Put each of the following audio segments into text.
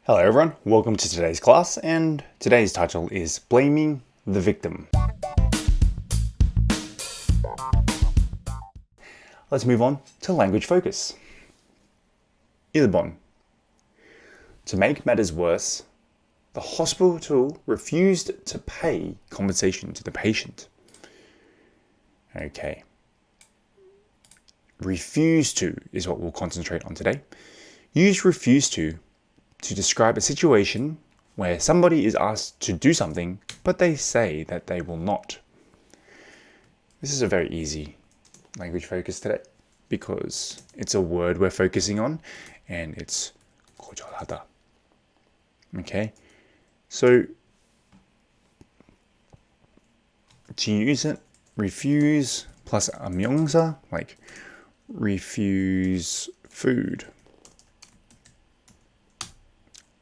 Hello everyone, welcome to today's class, and today's title is Blaming the Victim. Let's move on to language focus. 1번. To make matters worse, the hospital refused to pay compensation to the patient. Okay. Refuse to is what we'll concentrate on today. Use refuse to describe a situation where somebody is asked to do something, but they say that they will not. This is a very easy language focus today because it's a word we're focusing on and it's 거절하다. Okay, so to use it, refuse plus a 명사, like refuse food.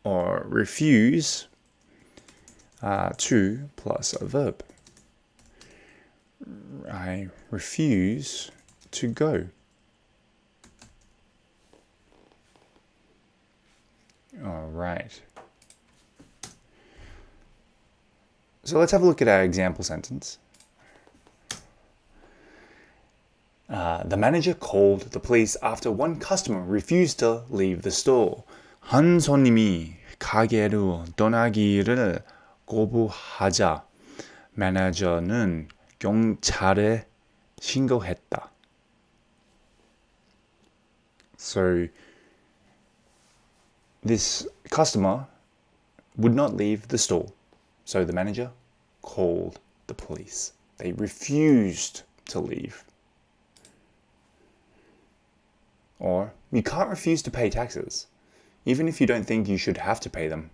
Or refuse to plus a verb. I refuse to go. All right. So let's have a look at our example sentence. The manager called the police after one customer refused to leave the store. 한 손님이 가게로 떠나기를 거부하자 매니저는 경찰에 신고했다. So this customer would not leave the store. So the manager called the police. They refused to leave. Or you can't refuse to pay taxes. Even if you don't think you should have to pay them.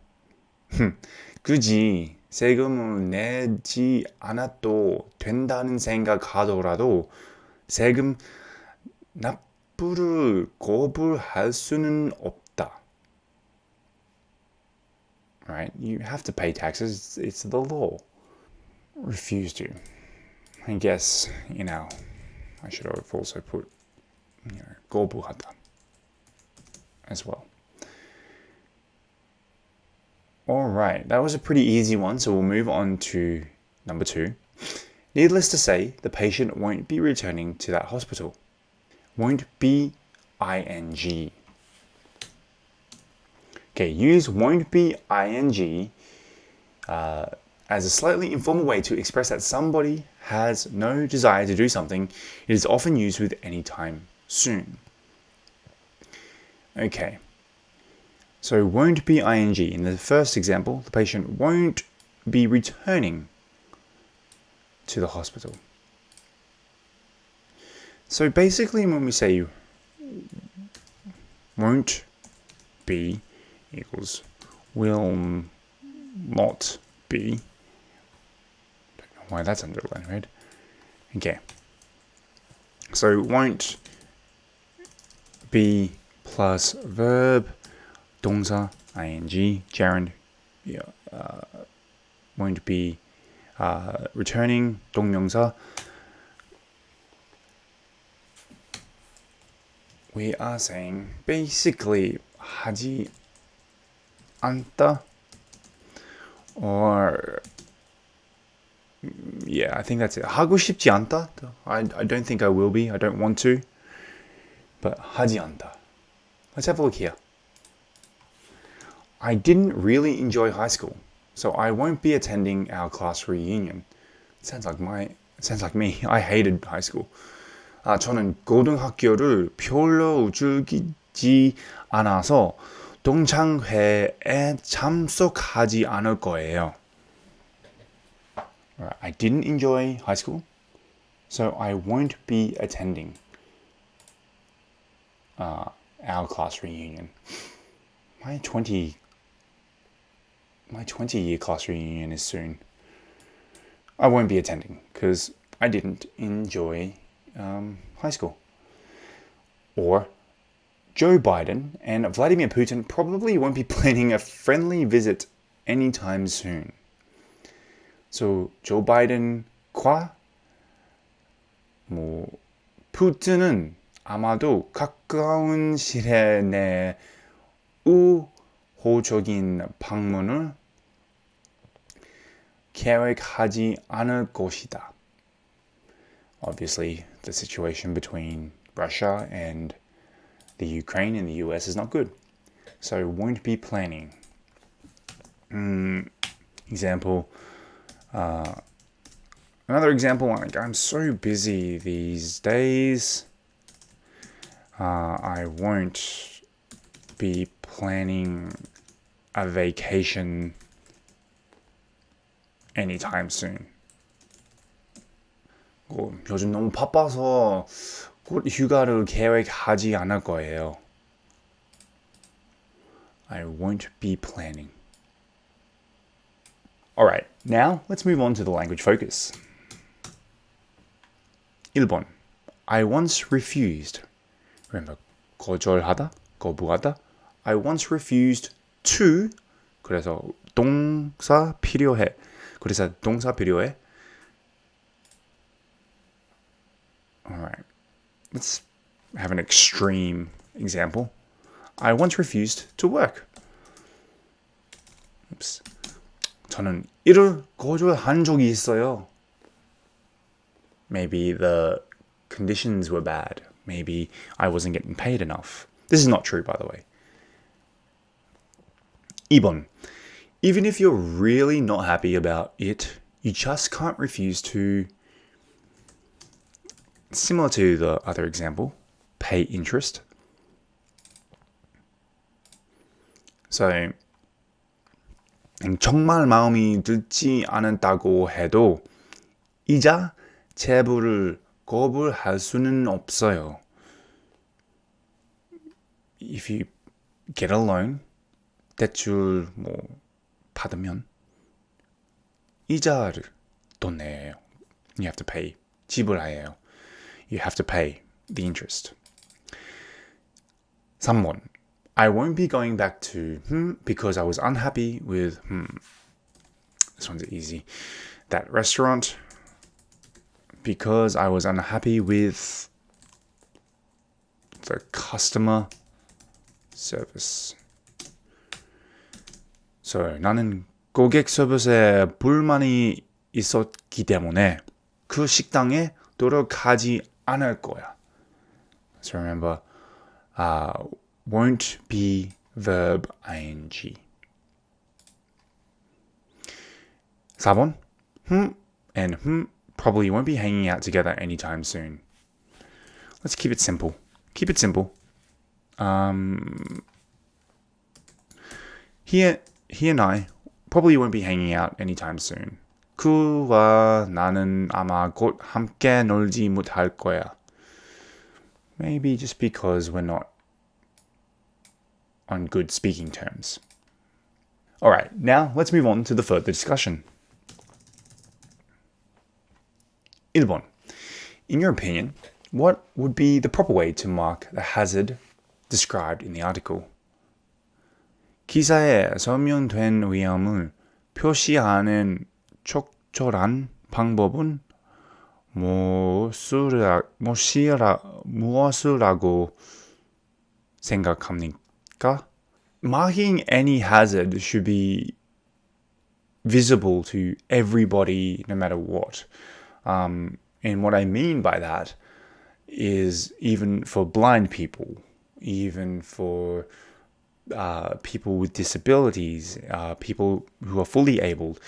굳이 세금을 내지 않아도 된다는 생각하더라도 세금 납부를 거부할 수는 없다. Right? You have to pay taxes. It's the law. Refuse to. I guess, I should have also put, 거부하다 as well. All right, that was a pretty easy one, so we'll move on to number 2. Needless to say, the patient won't be returning to that hospital. Won't be ing. Okay, use won't be ing as a slightly informal way to express that somebody has no desire to do something. It is often used with anytime soon. Okay. So won't be ing. In the first example, the patient won't be returning to the hospital. So basically when we say won't be equals will not be. Don't know why that's underlined, right? Okay. So won't be plus verb 동사, ing, gerund, won't be returning, 동명사. We are saying basically 하지 않다, or yeah, I think that's it. 하고 싶지 않다. I don't think I will be. I don't want to. But 하지 않다. Let's have a look here. I didn't really enjoy high school, so I won't be attending our class reunion. Sounds like me. I hated high school. 저는 고등학교를 별로 즐기지 않아서 동창회에 참석하지 않을 거예요. I didn't enjoy high school, so I won't be attending our class reunion. My 20-year class reunion is soon. I won't be attending because I didn't enjoy high school. Or Joe Biden and Vladimir Putin probably won't be planning a friendly visit anytime soon. So Joe Biden과 푸틴은 아마도 가까운 시일 내에 호적인 방문을 계획하지 않을 것이다. Obviously, the situation between Russia and the Ukraine and the US is not good. So won't be planning. Example. Another example, like, I'm so busy these days. I won't be planning a vacation anytime soon. 요즘 너무 바빠서 곧 휴가를 계획하지 않을 거예요. I won't be planning. Alright, now let's move on to the language focus. 1번. I once refused. Remember, 거절하다, 거부하다. I once refused to. 그래서 동사 필요해. 그래서 동사 필요해. Alright, let's have an extreme example. I once refused to work. Oops. 저는 일을 거절한 적이 있어요. Maybe the conditions were bad. Maybe I wasn't getting paid enough. This is not true, by the way. 2번. Even if you're really not happy about it, you just can't refuse to, similar to the other example, pay interest. So, 정말 마음이 들지 않았다고 해도 이자 제부를 거부할 수는 없어요. If you get a loan, 대출 받으면 이자를 돈 내요. You have to pay. 지불해요. You have to pay the interest. 3번. I won't be going back to because I was unhappy with this one's easy. That restaurant because I was unhappy with the customer service. So 나는 고객 서비스에 불만이 있었기 때문에 그 식당에 돌아가지 않을 거야. So remember, won't be verb ing. 4번, and probably won't be hanging out together anytime soon. Let's keep it simple. Keep it simple. He and I probably won't be hanging out anytime soon. 그와 나는 아마 곧 함께 놀지 못할 거야. Maybe just because we're not on good speaking terms. Alright, now let's move on to the further discussion. 1번. In your opinion, what would be the proper way to mark the hazard described in the article? 기사에 설명된 위험을 표시하는 적절한 방법은 무엇이라고 생각합니까? Marking any hazard should be visible to everybody, no matter what. And what I mean by that is even for blind people, even for people with disabilities, people who are fully abled,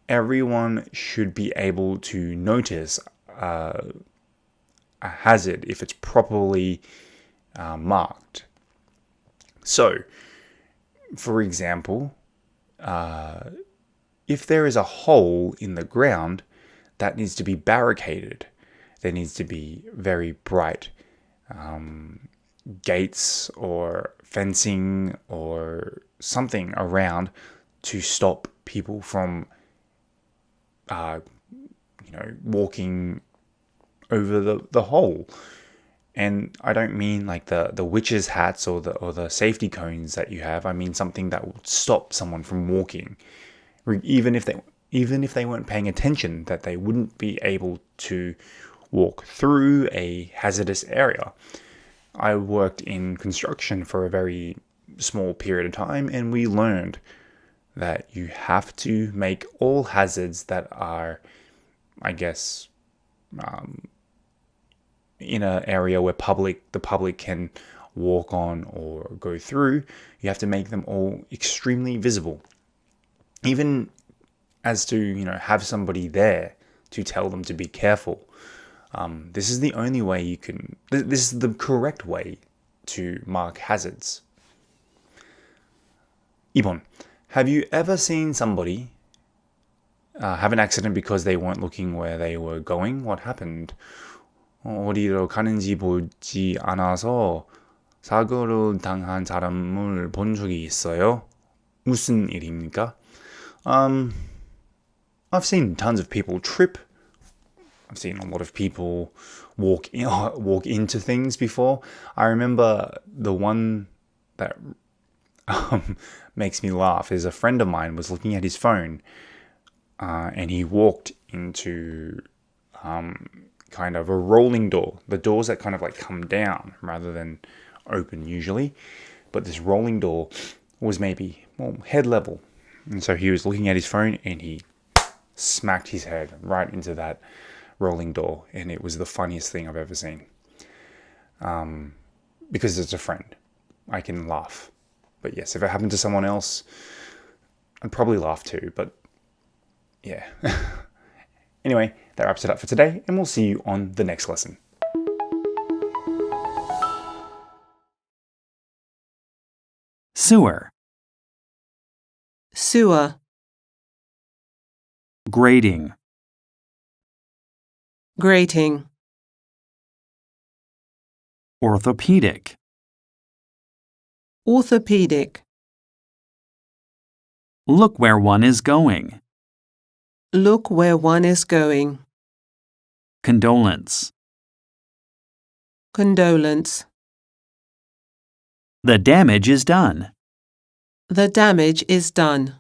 everyone should be able to notice a hazard if it's properly marked. So, for example, if there is a hole in the ground, that needs to be barricaded. There needs to be very bright gates or fencing or something around to stop people from walking over the hole. And I don't mean like the witches' hats or the safety cones that you have. I mean something that will stop someone from walking, even if they weren't paying attention, that they wouldn't be able to walk through a hazardous area. I worked in construction for a very small period of time, and we learned that you have to make all hazards that are, I guess, in an area where the public can walk on or go through, you have to make them all extremely visible. Even as to, have somebody there to tell them to be careful. This is the only way you can, this is the correct way to mark hazards. 2번. Have you ever seen somebody have an accident because they weren't looking where they were going? What happened? 어디로 가는지 보지 않아서 사고를 당한 사람을 본 적이 있어요? 무슨 일입니까? I've seen tons of people trip. I've seen a lot of people walk into things before. I remember the one that makes me laugh is a friend of mine was looking at his phone and he walked into kind of a rolling door. The doors that kind of like come down rather than open usually. But this rolling door was maybe head level. And so he was looking at his phone and he smacked his head right into that rolling door. And it was the funniest thing I've ever seen. Because it's a friend. I can laugh. But yes, if it happened to someone else, I'd probably laugh too. But yeah. Anyway, that wraps it up for today. And we'll see you on the next lesson. Sewer. Sewer. Grating. Grating. Orthopedic. Orthopedic. Look where one is going. Look where one is going. Condolence. Condolence. The damage is done. The damage is done.